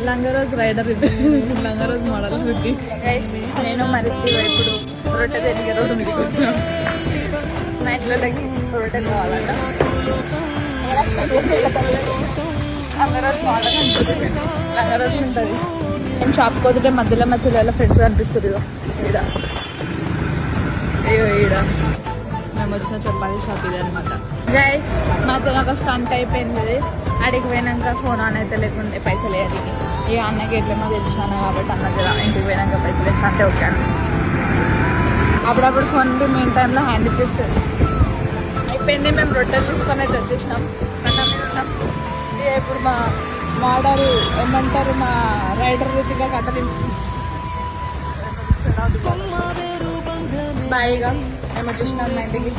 Langar Houz rider ఇది Langar Houz model ఇది నేను మరి ఇప్పుడు రొట్టె తిరిగి రోడ్డు మీదకి వచ్చినాం మా ఇంట్లోకి రొట్టెలు కావాలంట లంగరోజ్ మోడల్ ఉంటుంది లంగరోజ్ ఉంటుంది నేను షాప్ పోతుంటే మధ్యలో మా చెల్లెల ఫ్రెండ్స్ కనిపిస్తుంది ఈడ అయ్యో ఈడ మేము వచ్చిన చపాతీ షాప్ ఇది అనమాట గైస్ మాతో నాకు స్టంట్ అయిపోయింది అడిగి పోయినాక ఫోన్ ఆన్ అయితే లేకుంటే పైసలు అడిగి ఇక అన్నకి ఎట్లనో తెలిసినాను కాబట్టి అన్నకి ఇంటికి పోయినాక పైసలు వేస్తా అంటే ఓకే అన్న అప్పుడప్పుడు ఫోన్ మెయిన్ టైంలో హ్యాండ్ ఇచ్చేస్తుంది అయిపోయింది మేము రొట్టెలు తీసుకొని అయితే వచ్చేసినాం అన్నం మీద ఉన్నాం ఇక ఇప్పుడు మా మోడల్ ఏమంటారు మా రైడర్ రీతిగా కట్టలు బాయిగా మేము వచ్చేసినాం మా ఇంటికి